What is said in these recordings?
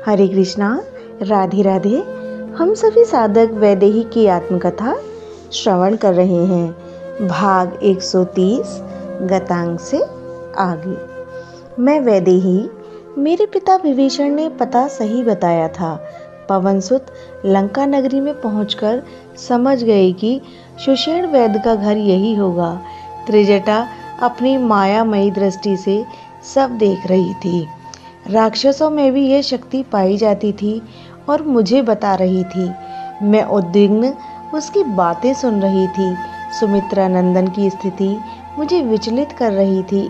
हरे कृष्णा, राधे राधे। हम सभी साधक वैदेही की आत्मकथा श्रवण कर रहे हैं। भाग 130 गतांग से आगे। मैं वैदेही, मेरे पिता विभीषण ने पता सही बताया था। पवनसुत लंका नगरी में पहुंचकर समझ गए कि सुषेण वैद्य का घर यही होगा। त्रिजटा अपनी मायामयी दृष्टि से सब देख रही थी। राक्षसों में भी यह शक्ति पाई जाती थी और मुझे बता रही थी। मैं उद्विग्न उसकी बातें सुन रही थी। सुमित्रा नंदन की स्थिति मुझे विचलित कर रही थी।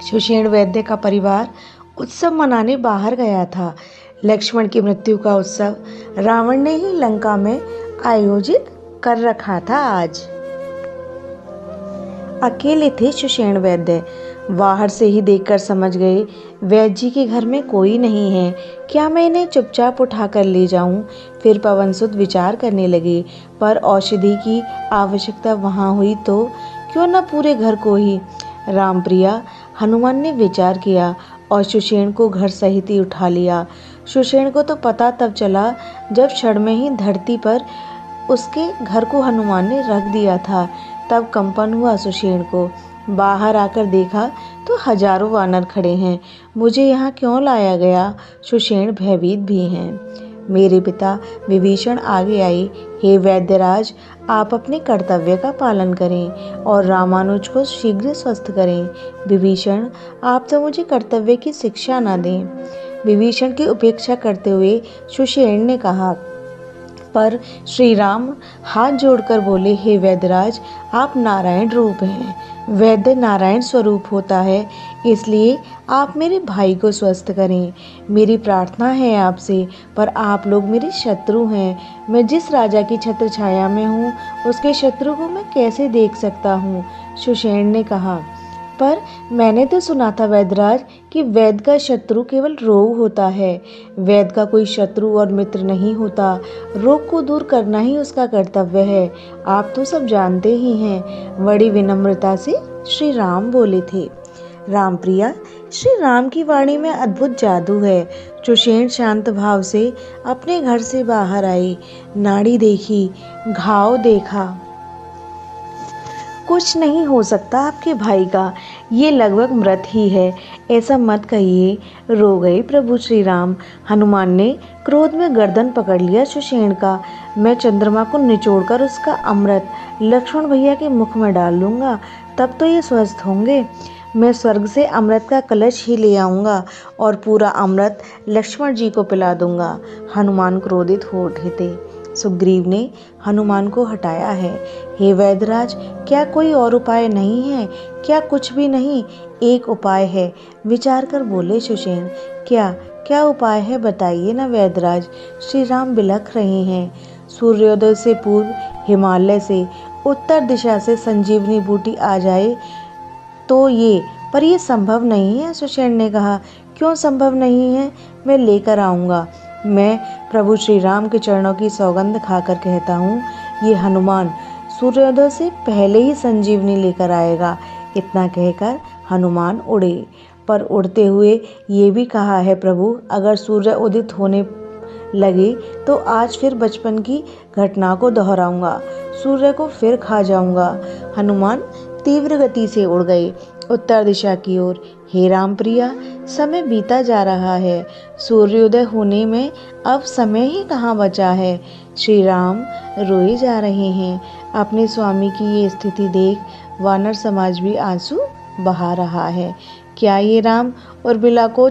सुषेण वैद्य का परिवार उत्सव मनाने बाहर गया था। लक्ष्मण की मृत्यु का उत्सव रावण ने ही लंका में आयोजित कर रखा था। आज अकेले थे सुषेण वैद्य। बाहर से ही देखकर समझ गए वैद्य जी के घर में कोई नहीं है। क्या मैं इन्हें चुपचाप उठा कर ले जाऊं? फिर पवनसुत विचार करने लगे, पर औषधि की आवश्यकता वहां हुई तो क्यों न पूरे घर को ही। रामप्रिया, हनुमान ने विचार किया और सुषेण को घर सहित ही उठा लिया। सुषेण को तो पता तब चला जब क्षण में ही धरती पर उसके घर को हनुमान ने रख दिया था। तब कंपन हुआ सुषेण को। बाहर आकर देखा तो हजारों वानर खड़े हैं। मुझे यहाँ क्यों लाया गया? सुषेण भयभीत भी हैं। मेरे पिता विभीषण आगे आए। हे वैद्यराज, आप अपने कर्तव्य का पालन करें और रामानुज को शीघ्र स्वस्थ करें। विभीषण, आप तो मुझे कर्तव्य की शिक्षा न दें। विभीषण की उपेक्षा करते हुए सुषेण ने कहा। पर श्री राम हाथ जोड़कर बोले, हे वैद्यराज, आप नारायण रूप हैं। वैद्य नारायण स्वरूप होता है, इसलिए आप मेरे भाई को स्वस्थ करें। मेरी प्रार्थना है आपसे, पर आप लोग मेरे शत्रु हैं। मैं जिस राजा की छत्र छाया में हूँ, उसके शत्रु को मैं कैसे देख सकता हूँ? सुषेण ने कहा। पर मैंने तो सुना था वैद्यराज कि वैद्य का शत्रु केवल रोग होता है। वैद्य का कोई शत्रु और मित्र नहीं होता। रोग को दूर करना ही उसका कर्तव्य है। आप तो सब जानते ही हैं। बड़ी विनम्रता से श्री राम बोले थे। रामप्रिया, श्री राम की वाणी में अद्भुत जादू है। सुषेण शांत भाव से अपने घर से बाहर आई। नाड़ी देखी, घाव देखा। कुछ नहीं हो सकता आपके भाई का, ये लगभग मृत ही है। ऐसा मत कहिए। रो गए प्रभु श्री राम। हनुमान ने क्रोध में गर्दन पकड़ लिया सुषेण का। मैं चंद्रमा को निचोड़कर उसका अमृत लक्ष्मण भैया के मुख में डाल लूँगा, तब तो ये स्वस्थ होंगे। मैं स्वर्ग से अमृत का कलश ही ले आऊँगा और पूरा अमृत लक्ष्मण जी को पिला दूँगा। हनुमान क्रोधित हो उठे थे। सुग्रीव ने हनुमान को हटाया है। हे वैद्यराज, क्या कोई और उपाय नहीं है? क्या कुछ भी नहीं? एक उपाय है, विचार कर बोले सुषेण। क्या क्या उपाय है, बताइए ना वैद्यराज। श्री राम बिलख रहे हैं। सूर्योदय से पूर्व हिमालय से उत्तर दिशा से संजीवनी बूटी आ जाए तो ये, पर यह संभव नहीं है। सुषेण ने कहा। क्यों संभव नहीं है? मैं लेकर आऊँगा। मैं प्रभु श्री राम के चरणों की सौगंध खाकर कहता हूँ, ये हनुमान सूर्योदय से पहले ही संजीवनी लेकर आएगा। इतना कहकर हनुमान उड़े। पर उड़ते हुए ये भी कहा है, प्रभु अगर सूर्य उदित होने लगे तो आज फिर बचपन की घटना को दोहराऊंगा, सूर्य को फिर खा जाऊंगा। हनुमान तीव्र गति से उड़ गए उत्तर दिशा की ओर। हे रामप्रिया, समय बीता जा रहा है। सूर्योदय होने में अब समय ही कहाँ बचा है। श्री राम रोए जा रहे हैं। अपने स्वामी की ये स्थिति देख वानर समाज भी आंसू बहा रहा है। क्या ये राम और बिला को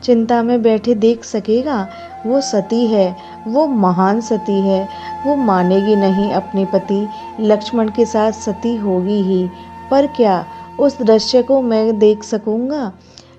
चिंता में बैठे देख सकेगा? वो सती है, वो महान सती है। वो मानेगी नहीं अपने पति लक्ष्मण के साथ सती होगी ही। पर क्या उस दृश्य को मैं देख सकूंगा?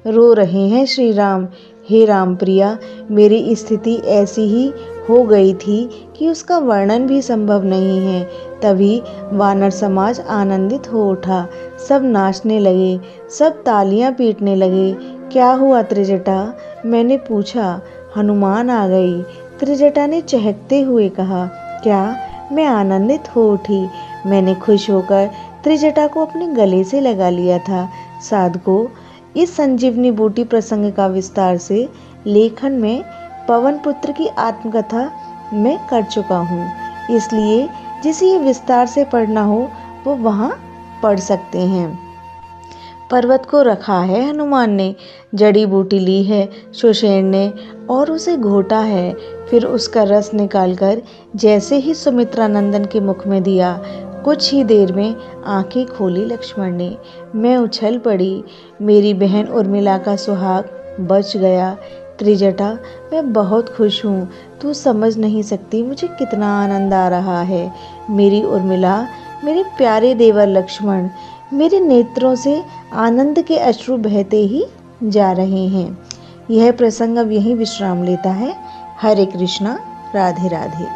रो रहे हैं श्री राम। हे राम प्रिया, मेरी स्थिति ऐसी ही हो गई थी कि उसका वर्णन भी संभव नहीं है। तभी वानर समाज आनंदित हो उठा। सब नाचने लगे, सब तालियां पीटने लगे। क्या हुआ त्रिजटा? मैंने पूछा। हनुमान आ गई। त्रिजटा ने चहकते हुए कहा। क्या? मैं आनंदित हो उठी। मैंने खुश होकर त्रिजटा को अपने गले से लगा लिया था। साधको, इस संजीवनी बूटी प्रसंग का विस्तार से लेखन में पवन पुत्र की आत्मकथा मैं कर चुका हूँ, इसलिए जिसे ये विस्तार से पढ़ना हो वो वहाँ पढ़ सकते हैं। पर्वत को रखा है हनुमान ने, जड़ी बूटी ली है सुषेण ने और उसे घोटा है, फिर उसका रस निकालकर जैसे ही सुमित्रा नंदन के मुख में दिया, कुछ ही देर में आंखें खोली लक्ष्मण ने। मैं उछल पड़ी, मेरी बहन उर्मिला का सुहाग बच गया। त्रिजटा, मैं बहुत खुश हूँ, तू समझ नहीं सकती मुझे कितना आनंद आ रहा है। मेरी उर्मिला, मेरे प्यारे देवर लक्ष्मण, मेरे नेत्रों से आनंद के अश्रु बहते ही जा रहे हैं। यह प्रसंग अब यहीं विश्राम लेता है। हरे कृष्णा, राधे राधे।